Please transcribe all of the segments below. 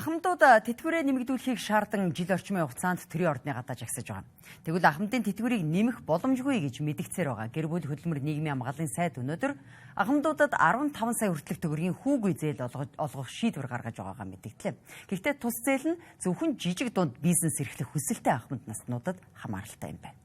Ахмадууд тэтгэврээ нэмэгдүүлэхийг шаардсан жил орчмын хугацаанд төрийн ордны гадаа жагсаж байгаа. Тэгвэл ахмадын тэтгэврийг нэмэх боломжгүй гэж мэдгцээр байгаа. Гэр бүл хөдөлмөр нийгмийн хамгааллын сайд өнөөдөр ахмадуудад 15 сая хүртэлх төгрөгийн хүүгүй зээл олгох шийдвэр гаргаж байгаагаа мэдгдлээ. Гэхдээ тус зээл нь зөвхөн жижиг дунд бизнес эрхлэх хүсэлтэй ахмад наснуудад хамааралтай юм байна.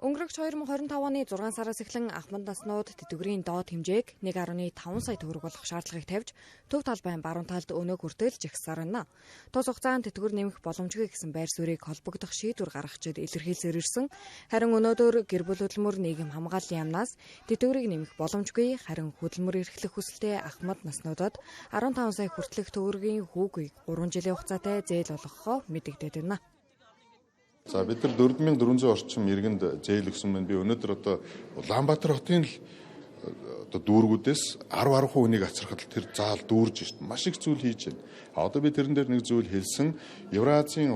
Өнгөрөх 2025 оны 6 сараас эхлэн ахмад наснууд тэтгэврийн доод хэмжээг 1.5 сая төгрөг болох шаардлагыг тавьж төв талбайн баруун талд өнөө хүртэл жагсаар байна. Тус хугацаанд тэтгэвэр нэмэх боломжгүй гэсэн байр суурийг холбогдох шийдвэр гаргахчид илэрхийлсээр ирсэн. Харин өнөөдөр гэр бүл хөдөлмөр нийгэм хамгааллын яамнаас тэтгэврийг нэмэх боломжгүй, харин хөдөлмөр эрхлэх хүсэлтэй ахмад наснуудад 15 сая хүртэлх төгрөгийн хүүгийг 3 жилийн хугацаатай зээл олгохоо мэдэгдээд байна. За бид нар 4400 орчим иргэнд зээл өгсөн байна. Би өнөөдөр одоо Улаанбаатар хотын дүүргүүдээс 10% хүнийг ацрахад тэр заал дүүрж шít. Маш их зүйл хийж байна. Одоо би тэрэн дээр нэг зүйл хэлсэн. Евразийн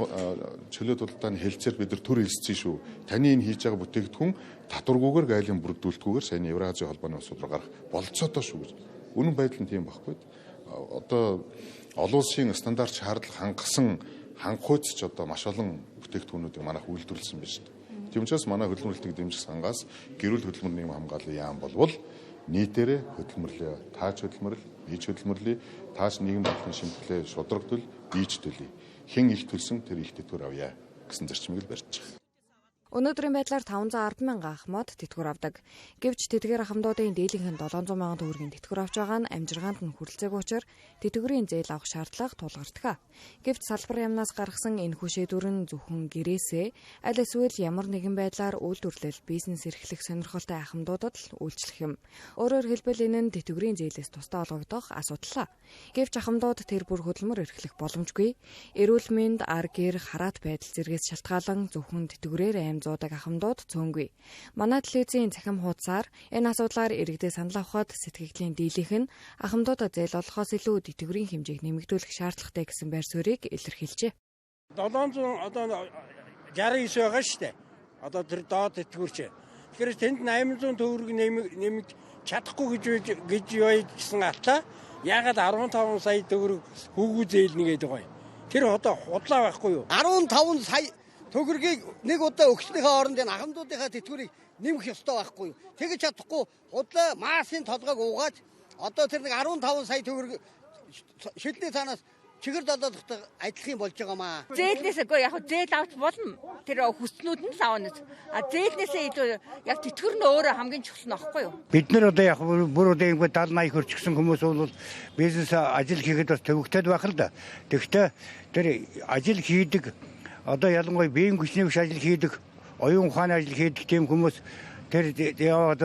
чөлөө тулдааны хэлцээр бид нар төр хэлсэн шүү. Таны энэ хийж байгаа бүтээгдэхүүн татваргүйгээр гайлын бүрдүүлэлтгүйгээр сайн Евразийн холбооны усууд руу гарах болцоотой шүү гэж. Үнэн байдал нь тийм байхгүй. Одоо олон улсын стандарт шаардлага хангахуйц ч одоо маш олон бүтээгдэхүүнүүдийг манайх үйлдвэрлэсэн байна шүү дээ. Тийм учраас манай хөдөлмөрлөлтийг дэмжих сангаас гэрүүл хөдөлмөр нийгэм хамгааллын яам болвол нийтээрээ хөдөлмөрлөө, тааж хөдөлмөрлөл, бийж хөдөлмөрлөе, тааж нийгэм бодлогын шимтгэлээ шударга төлөв, бийж төлөе. Хэн их төлсөн тэр их тэтгэвэр авъя гэсэн зарчмыг л барьж байгаа. Өнөөдрийн байдлаар 510 мянган ахмад тэтгэвэр авдаг. Гэвч тэдгээр ахмадуудын дийлэнх нь 700 мянган төгрөгийн тэтгэвэр авч байгаа нь амжиргаанд нь хүрэлцээгүй учраас тэтгэврийн зээл авах шаардлага тулгардаг. Гэвч салбар яамнаас гаргасан энэ шийдвэр нь зөвхөн гэрээсээ аль эсвэл ямар нэгэн байдлаар үйлдвэрлэл бизнес эрхлэх сонирхолтой ахмадуудад л үйлчлэх юм. Өөрөөр хэлбэл энэ нь тэтгэврийн зээлээс тусдаа олгогдох асуудал. Гэвч ахмадууд тэр бүр хөдөлмөр эрхлэх боломжгүй. Эрүүл мэнд, ар гэр, хараат байдал зэргээс шалтгаалan зөвхөн тэтгэврээр зуудаг ахмадууд цөөнгүй. Манай телевизийн цахим хуудасаар энэ асуудлаар иргэдээ санал авахад сэтгэгдлийн дийлэнх нь ахмадуудад зээл олохоос илүү тэтгэврийн хэмжээг нэмэгдүүлэх шаардлагатай гэсэн байр суурийг илэрхийлжээ. 700 одоо 69 байгаа шүү дээ. Одоо тэр доод тэтгэвэрч. Тэгэхээр тэнд 800 төгрөг нэмэгд чадахгүй гэж явуулсан ата ягаад 15 сая төгрөг хүүгүй зээл нэгээд байгаа юм. Тэр одоо худлаа байхгүй юу? 15 сая төгрөгийг нэг удаа өгснөхийн оронд энэ ахмадуудынхаа тэтгэврийг нэмэх ёстой байхгүй юу? Тэгэж чадахгүй худлаа маасын толгойг угааж одоо тэр нэг 15 сая төгрөг шилний цаанаас чигэр долоодохтой адилхан болж байгаамаа. Зээлнээсээ яг зээл авч болно. Тэр хүснүүд нь л авна. А зээлнээсээ илүү яг тэтгэвэр нь өөрөө хамгийн чухал нь аахгүй юу? Бид нар одоо яг бүр одоо ингэ 70-80 хөрчихсөн хүмүүс бол бизнес ажил хийхэд бас төвөгтэй байх л да. Тэгэхдээ тэр ажил хийдэг одоо ялангуяа биеийн хүчний биш ажил хийдэг, оюун ухааны ажил хийдэг тийм хүмүүс тэр яваад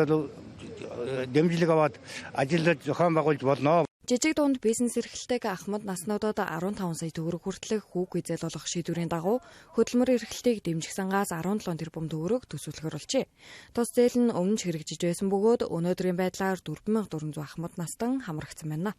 дэмжлэг аваад ажилд зохион байгуулж болно. Жижиг дунд бизнес эрхлэлтэйг ахмад наснуудад 15 сая төгрөг хүртэлх хүүгүй зээл олох шийдвэрийн дагуу хөдөлмөр эрхлэлтийг дэмжих сангаас 17 тэрбум төгрөг төсвөлгөр олжээ. Тус зээл нь өмнө ч хэрэгжиж байсан бөгөөд өнөөдрийн байдлаар 4400 ахмад настан хамрагдсан байна.